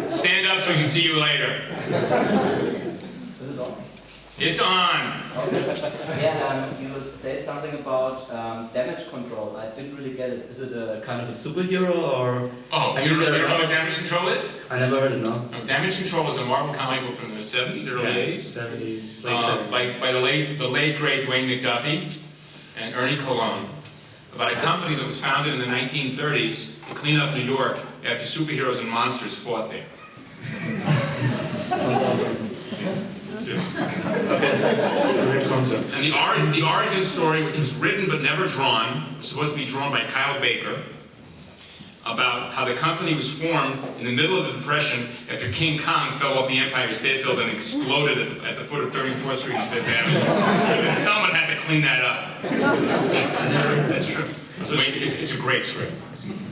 Stand up so we can see you later. Is it on? It's on. Yeah, you said something about damage control. I didn't really get it. Is it a kind of a superhero or? Oh, you don't know what damage control is? I never heard it, no. No, damage control is a Marvel comic book from the 70s, early 80s. 70s, late 70s. By the late great Dwayne McDuffie and Ernie Colón, about a company that was founded in the 1930s to clean up New York after superheroes and monsters fought there. Sounds awesome. Great concept. And the origin story, which was written but never drawn, was supposed to be drawn by Kyle Baker, about how the company was formed in the middle of the Depression after King Kong fell off the Empire State Building and exploded at the foot of 34th Street and Fifth Avenue. And someone had to clean that up. That's true. It's a great script.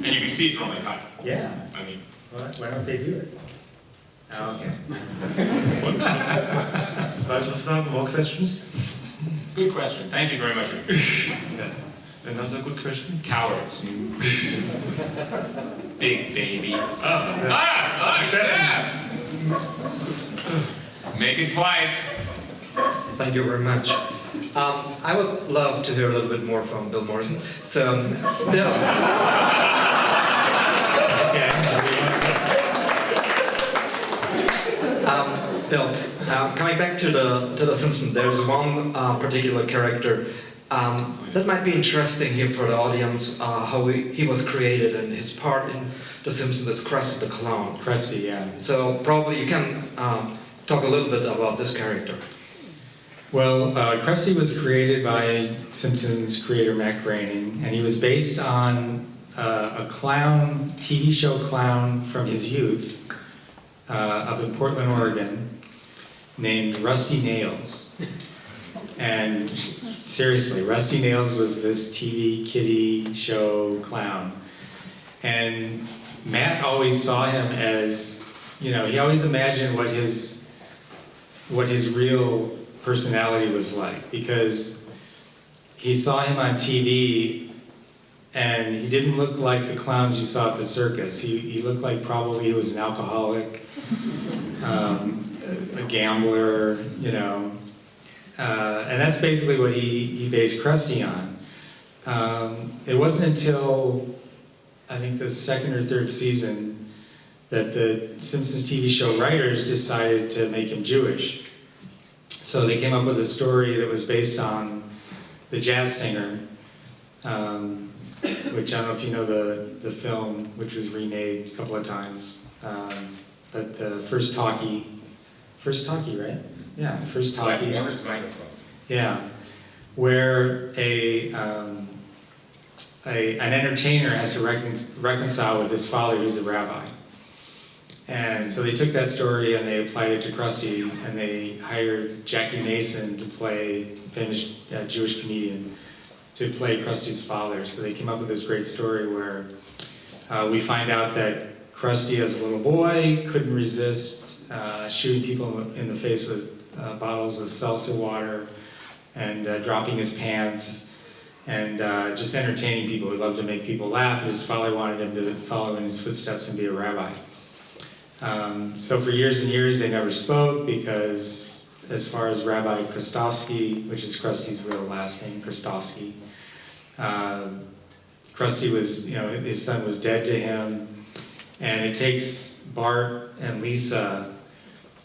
And you can see it's drawn by Kyle. Yeah. I mean, Why don't they do it? Oh, okay. Weitere Fragen, more questions? good question. Thank you very much. Yeah. Another good question? Cowards. Big babies. Chef. Make it quiet. Thank you very much. I would love to hear a little bit more from Bill Morrison. So, Bill. Bill, coming back to the Simpsons, there's one particular character that might be interesting here for the audience. How he was created and his part in the Simpsons is Krusty the Clown. Krusty, yeah. So probably you can talk a little bit about this character. Well, Krusty was created by Simpsons creator Matt Groening, and he was based on a clown, TV show clown from his youth up in Portland, Oregon, named Rusty Nails. And seriously, Rusty Nails was this TV kiddie show clown. And Matt always saw him as, he always imagined what his real personality was like, because he saw him on TV and he didn't look like the clowns you saw at the circus. He looked like probably he was an alcoholic, a gambler, and that's basically what he based Krusty on. It wasn't until I think the second or third season that the Simpsons TV show writers decided to make him Jewish. So they came up with a story that was based on the jazz singer, which I don't know if you know the film, which was remade a couple of times. But the first talkie, right? Yeah, first talkie. Yeah, where an entertainer has to reconcile with his father, who's a rabbi. And so they took that story and they applied it to Krusty, and they hired Jackie Mason to play, famous Jewish comedian, to play Krusty's father. So they came up with this great story where we find out that Krusty, as a little boy, couldn't resist shooting people in the face with bottles of seltzer water and dropping his pants and just entertaining people. He loved to make people laugh. His father wanted him to follow in his footsteps and be a rabbi. So for years and years they never spoke, because as far as Rabbi Krustovsky, which is Krusty's real last name, Krustovsky, Krusty was, his son was dead to him, and it takes Bart and Lisa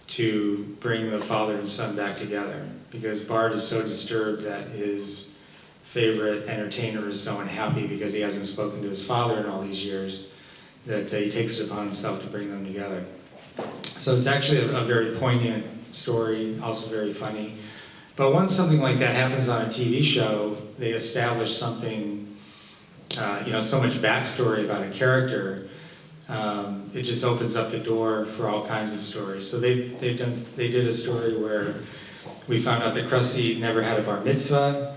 to bring the father and son back together, because Bart is so disturbed that his favorite entertainer is so unhappy because he hasn't spoken to his father in all these years, that he takes it upon himself to bring them together. So it's actually a very poignant story, also very funny. But once something like that happens on a TV show, they establish something, so much backstory about a character. It just opens up the door for all kinds of stories. So they did a story where we found out that Krusty never had a bar mitzvah,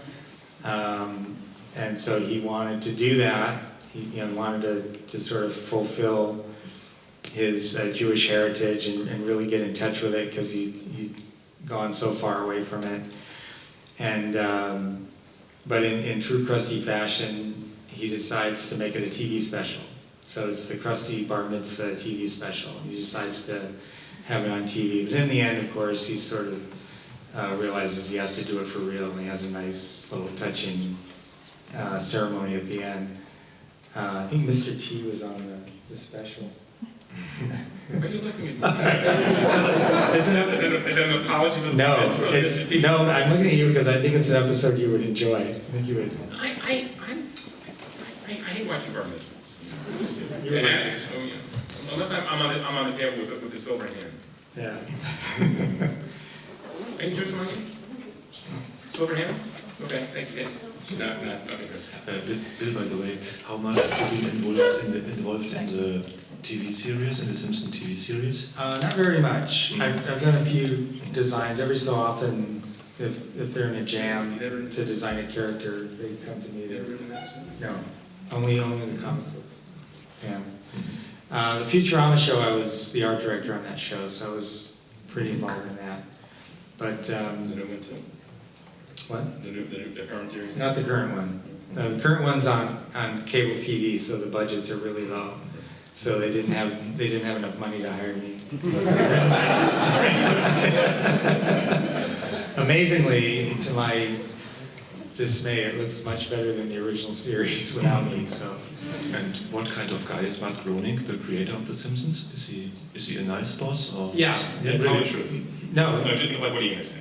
and so he wanted to do that. He wanted to sort of fulfill his Jewish heritage and really get in touch with it, because he'd gone so far away from it. And but in true Krusty fashion, he decides to make it a TV special. So it's the Krusty Bar Mitzvah TV special. He decides to have it on TV. But in the end, of course, he sort of realizes he has to do it for real, and he has a nice little touching ceremony at the end. I think Mr. T was on the special. Why are you looking at me? Is that an apology to No, Mr. T? no, I'm looking at you because I think it's an episode you would enjoy. I think you would. I hate watching bar mitzvahs. You would like this. Oh, yeah. Unless I'm on the table with the silver hand. Yeah. Are you Jewish among you? Silver hand? Okay, thank you. No, okay, good. Bill, by the way, how much have you been involved in the TV series, in the Simpsons TV series? Not very much. I've done a few designs. Every so often, if they're in a jam to design a character, they come to me. No, only the comic books. Yeah. The Futurama show, I was the art director on that show, so I was pretty involved in that. But The new one too? what? The current series? Not the current one. The current one's on cable TV, so the budgets are really low. So they didn't have enough money to hire me. Amazingly, to my dismay, it looks much better than the original series without me. So. And what kind of guy is Matt Groening, the creator of The Simpsons? Is he a nice boss? Or Yeah. really? No. What are you gonna say?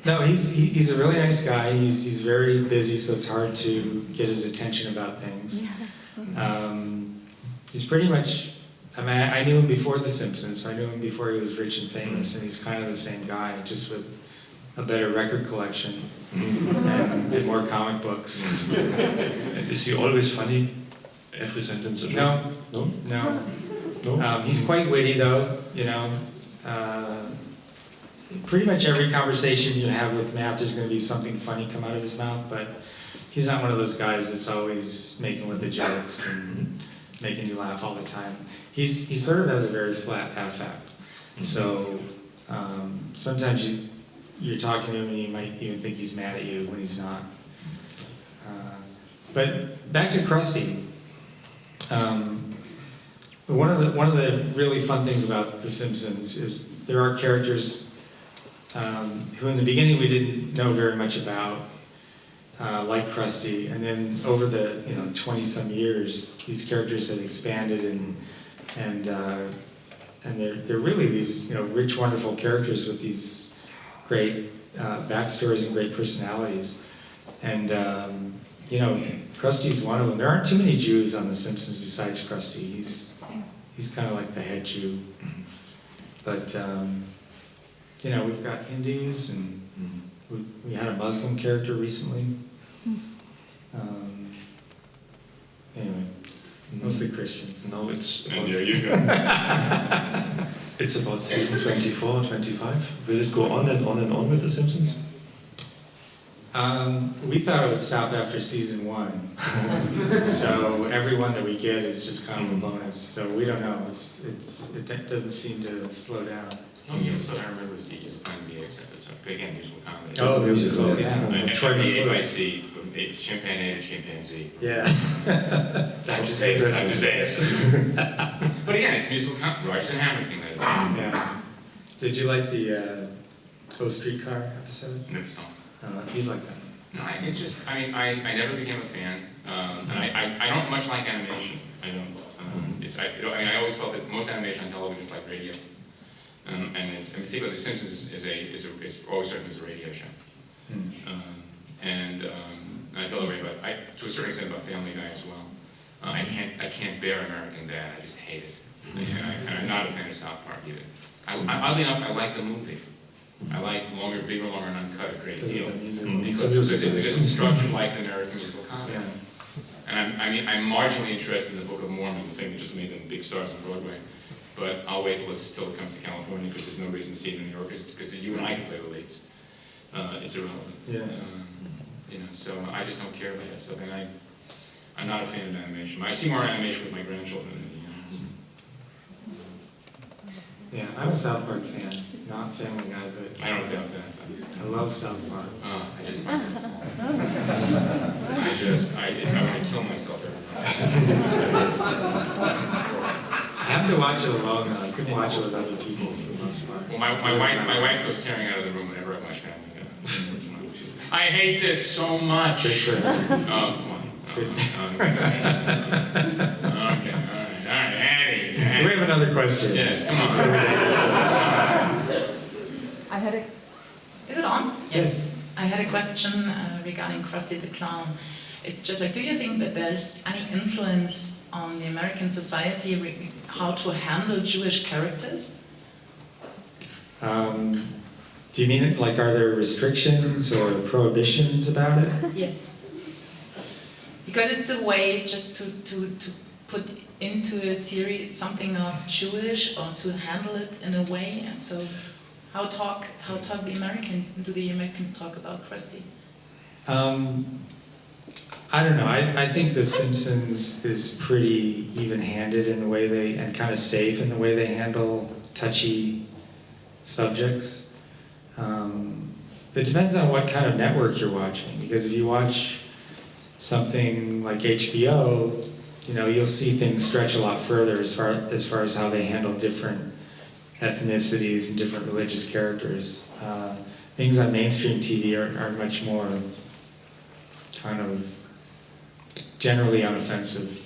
No, he's a really nice guy. He's very busy, so it's hard to get his attention about things. He's pretty much, I mean, I knew him before The Simpsons. I knew him before he was rich and famous, and he's kind of the same guy, just with a better record collection and more comic books. And is he always funny? Every sentence? No. No? No. He's quite witty, though, you know. Pretty much every conversation you have with Matt, there's going to be something funny come out of his mouth, but he's not one of those guys that's always making with the jokes and making you laugh all the time. He sort of has a very flat affect. So sometimes you're talking to him and you might even think he's mad at you when he's not. But back to Krusty. One of the really fun things about The Simpsons is there are characters who in the beginning we didn't know very much about, like Krusty, and then over the 20-some years, these characters have expanded and they're really these rich, wonderful characters with these great backstories and great personalities, and Krusty's one of them. There aren't too many Jews on The Simpsons besides Krusty. He's kind of like the head Jew, but. We've got Hindus, and we had a Muslim character recently. Anyway, mostly Christians. No, it's And about, there you go. it's about season 24 or 25. Will it go on and on and on with The Simpsons? We thought it would stop after season 1, so every one that we get is just kind of a bonus. So we don't know. It doesn't seem to slow down. Oh, yeah, so I remember it's Plan B, it's a big musical comedy. Oh, musical, yeah. I see, it's Champagne A to Chimpanzee. Yeah. I'm just saying. But again, it's musical comedy. Rogers and Hammerstein. Yeah. Did you like the O Streetcar episode? Never saw. You'd like that. No, I never became a fan. And I don't much like animation. I don't. I always felt that most animation on television is like radio. And it's, in particular, The Simpsons is always served as a radio show. And I feel that way about, to a certain extent, about Family Guy as well. I can't bear American Dad. I just hate it. And I'm not a fan of South Park either. Oddly enough, I like the movie. I like bigger, longer, and uncut a great deal. Because it's structured like an American musical comedy. Yeah. And I'm marginally interested in the Book of Mormon, the thing that just made them big stars on Broadway. But I'll wait till it comes to California because there's no reason to see it in New York because you and I can play the leads. It's irrelevant. Yeah. So I just don't care about that stuff. And I'm not a fan of animation. I see more animation with my grandchildren than anything else. Yeah, I'm a South Park fan. not Family Guy, but I don't know that. I love South Park. I want to kill myself every I have to watch it alone though. I couldn't watch it with other people for the most part. Well, my wife goes staring out of the room whenever I watch Family Guy. I hate this so much. Good for her. Oh, come on. Okay, all right, Annie's. Do we have another question? Yes, come on. I had a. Is it on? Yes. I had a question regarding Krusty the Clown. It's just like, do you think that there's any influence on the American society how to handle Jewish characters? Do you mean it like, are there restrictions or prohibitions about it? Yes. Because it's a way just to put into a series something of Jewish, or to handle it in a way, and so how talk the Americans, do the Americans talk about Krusty? I don't know. I think The Simpsons is pretty even-handed in the way they, and kind of safe in the way they handle touchy subjects. It depends on what kind of network you're watching, because if you watch something like HBO, you know, you'll see things stretch a lot further as far as how they handle different ethnicities and different religious characters. Things on mainstream TV are much more kind of generally unoffensive.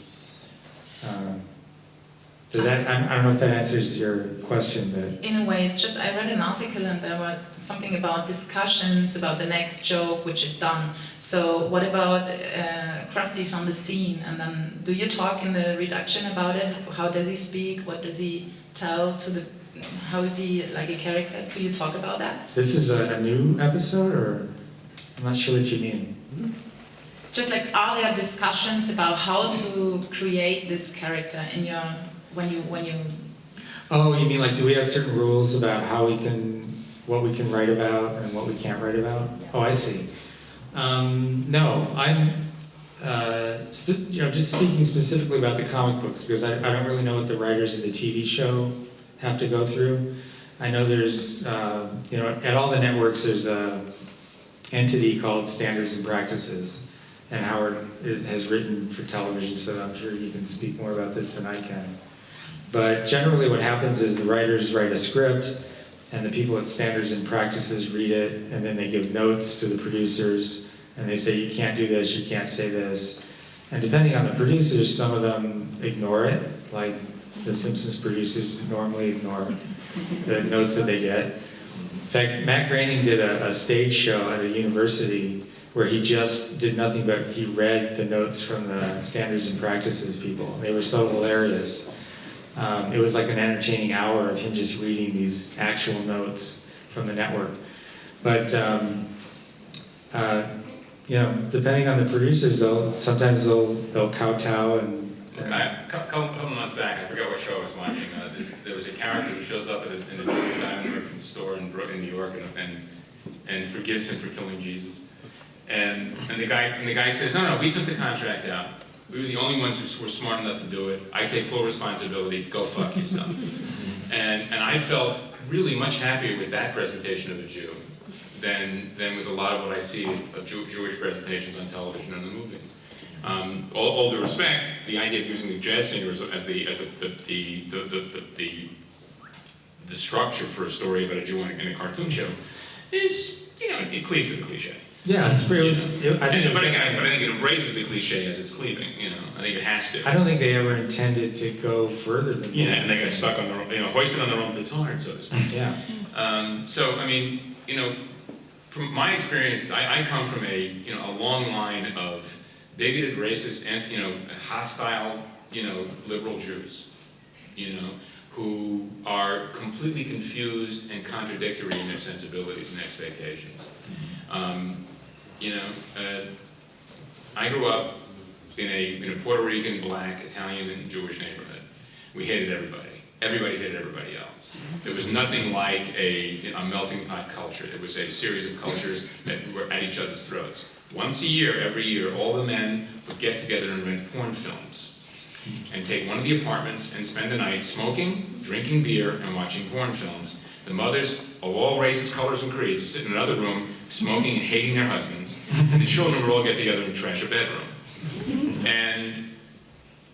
I don't know if that answers your question, but... In a way, it's just, I read an article and there were something about discussions about the next joke which is done. So what about Krusty's on the scene, and then do you talk in the reduction about it? How does he speak? What does he tell to the... How is he like a character? Do you talk about that? This is a new episode, or... I'm not sure what you mean. It's just like, are there discussions about how to create this character in your... When you Oh, you mean like, do we have certain rules about what we can write about and what we can't write about? Oh, I see. No, I'm, just speaking specifically about the comic books, because I don't really know what the writers of the TV show have to go through. I know there's, at all the networks there's a entity called Standards and Practices, and Howard has written for television, so I'm sure you can speak more about this than I can. But generally what happens is the writers write a script, and the people at Standards and Practices read it, and then they give notes to the producers, and they say, you can't do this, you can't say this. And depending on the producers, some of them ignore it, like the Simpsons producers normally ignore the notes that they get. In fact, Matt Groening did a stage show at a university where he just did nothing but he read the notes from the Standards and Practices people. They were so hilarious. It was like an entertaining hour of him just reading these actual notes from the network. But, depending on the producers, sometimes they'll kowtow and... A couple months back, I forgot what show I was watching, there was a character who shows up in a Jewish American store in New York and forgives him for killing Jesus. And the guy says, no, we took the contract out. We were the only ones who were smart enough to do it. I take full responsibility. Go fuck yourself. And I felt really much happier with that presentation of a Jew than with a lot of what I see of Jewish presentations on television and the movies. All due respect, the idea of using the jazz singers as the structure for a story about a Jew in a cartoon show is, it cleaves to the cliche. Yeah, it's pretty. But I think it embraces the cliche as it's cleaving. I think it has to. I don't think they ever intended to go further than that. Yeah, and they got stuck on their own, hoisted on their own petard, so to speak. Yeah. From my experience, I come from a long line of bigoted, racist, and hostile, liberal Jews, who are completely confused and contradictory in their sensibilities and expectations. I grew up in a Puerto Rican, Black, Italian, and Jewish neighborhood. We hated everybody. Everybody hated everybody else. There was nothing like a melting pot culture. It was a series of cultures that were at each other's throats. Once a year, every year, all the men would get together and rent porn films and take one of the apartments and spend the night smoking, drinking beer, and watching porn films The mothers of all races, colors, and creeds would sit in another room, smoking and hating their husbands, and the children would all get together and trash a bedroom. And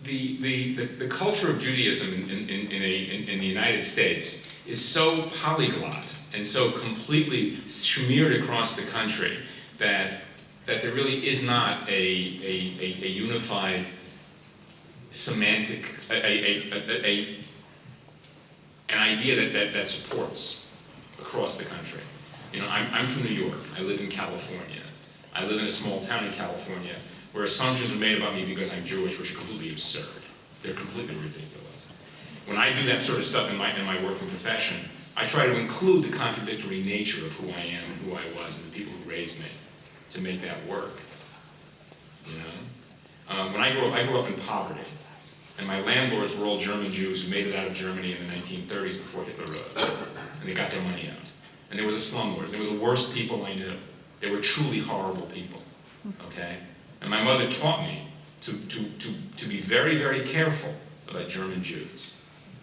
the culture of Judaism in the United States is so polyglot and so completely smeared across the country that there really is not a unified semantic, an idea that supports across the country. You know, I'm from New York. I live in California. I live in a small town in California where assumptions are made about me because I'm Jewish, which are completely absurd. They're completely ridiculous. When I do that sort of stuff in my working profession, I try to include the contradictory nature of who I am and who I was and the people who raised me to make that work. You know? When I grew up in poverty, and my landlords were all German Jews who made it out of Germany in the 1930s before Hitler rose, and they got their money out. And they were the slumlords. They were the worst people I knew. They were truly horrible people, okay? And my mother taught me to be very, very careful about German Jews.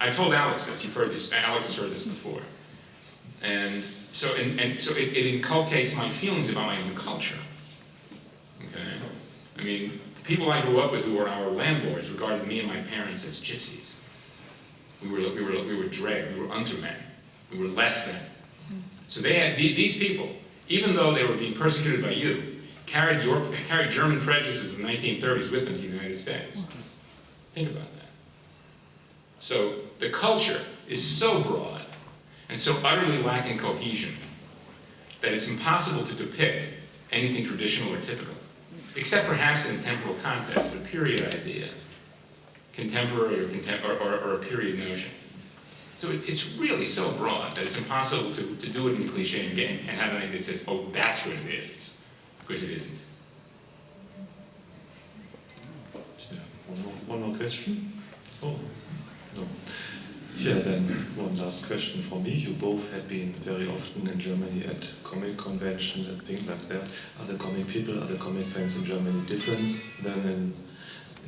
I told Alex this. You've heard this. Alex has heard this before. And so it inculcates my feelings about my own culture. Okay? I mean, the people I grew up with who were our landlords regarded me and my parents as gypsies. We were dregs. We were undermen. We were less than. So they had these people, even though they were being persecuted by you, carried German prejudices in the 1930s with them to the United States. Think about that. So the culture is so broad and so utterly lacking cohesion that it's impossible to depict anything traditional or typical, except perhaps in a temporal context, a period idea, contemporary or a period notion. So it's really so broad that it's impossible to do it in a cliche and have an idea that says, oh, that's what it is, because it isn't. Yeah. One more question? Oh, no. Yeah, then one last question for me. You both had been very often in Germany at comic conventions and things like that. Are the comic people, are the comic fans in Germany different than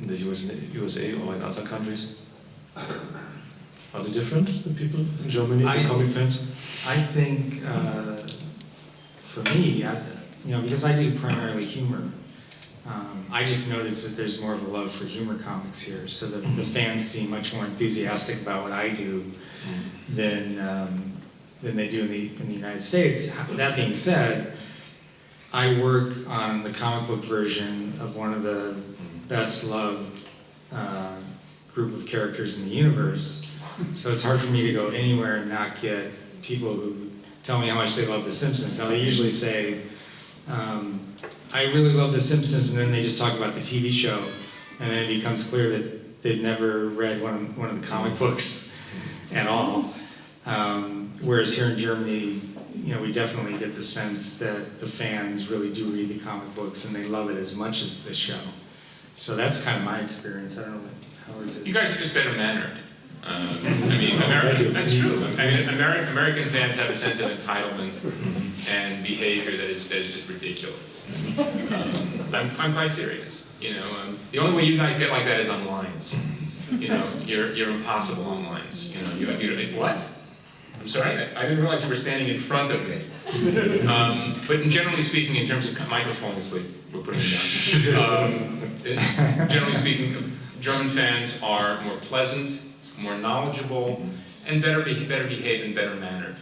in the USA or in other countries? Are they different, the people in Germany, the comic fans? I think, for me, because I do primarily humor, I just noticed that there's more of a love for humor comics here, so the fans seem much more enthusiastic about what I do than they do in the United States. That being said, I work on the comic book version of one of the best loved group of characters in the universe. So it's hard for me to go anywhere and not get people who tell me how much they love The Simpsons. Now they usually say, I really love The Simpsons, and then they just talk about the TV show, and then it becomes clear that they've never read one of the comic books at all. Whereas here in Germany, we definitely get the sense that the fans really do read the comic books, and they love it as much as the show. So that's kind of my experience. I don't know, how is it? You guys are just better mannered. That's true. American fans have a sense of entitlement and behavior that is just ridiculous. I'm quite serious. The only way you guys get like that is on lines. You're impossible on lines. You're like, what? I'm sorry, I didn't realize you were standing in front of me. But generally speaking, in terms of Michael's falling asleep, we're putting him down. Generally speaking, German fans are more pleasant, more knowledgeable, and better behaved and better mannered.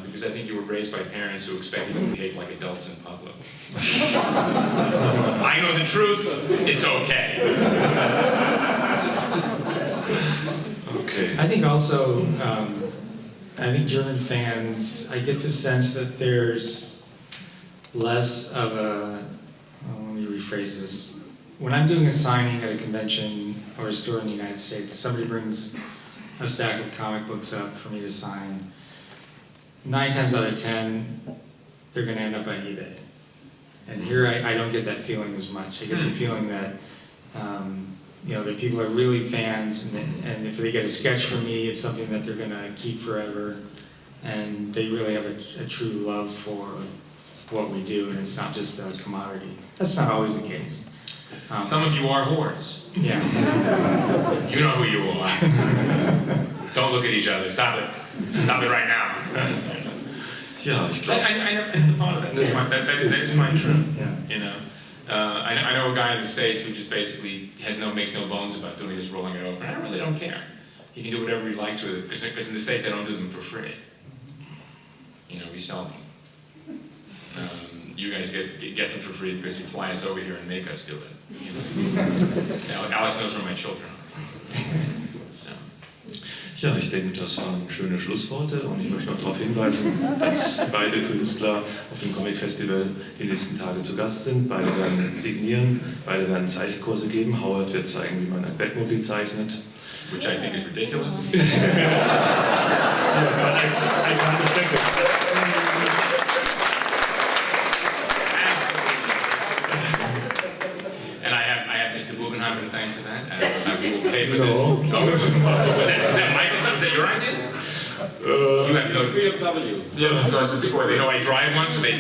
Because I think you were raised by parents who expect you to behave like adults in public. I know the truth, it's okay. Okay. I think also, German fans, I get the sense that there's less of a, let me rephrase this. When I'm doing a signing at a convention or a store in the United States, somebody brings a stack of comic books up for me to sign. 9 times out of 10, they're going to end up on eBay. And here I don't get that feeling as much. I get the feeling that that people are really fans, and if they get a sketch from me, it's something that they're going to keep forever. And they really have a true love for what we do, and it's not just a commodity. That's not always the case. Some of you are whores. Yeah. You know who you are. Don't look at each other. Stop it. Stop it right now. Ja, ich glaube. I never thought of that. That is quite true. Yeah. You know, I know a guy in the States who just basically makes no bones about doing this, rolling it over. And I really don't care. He can do whatever he likes with it, because in the States I don't do them for free. You know, we sell them. You guys get them for free because you fly us over here and make us do it. You know? Alex knows where my children are. So. Ja, ich denke, das waren schöne Schlussworte und ich möchte noch darauf hinweisen, dass beide Künstler auf dem Comic Festival die nächsten Tage zu Gast sind. Beide werden signieren, beide werden Zeichenkurse geben. Howard wird zeigen, wie man ein Batmobil zeichnet. Which I think is ridiculous. Yeah, but I can't respect it. And I have Mr. Guggenheim to thank for that. And we will pay for this. Oh, is that Michael's? Is that your idea? You have no. BMW. Yeah, because before they know I drive one, so they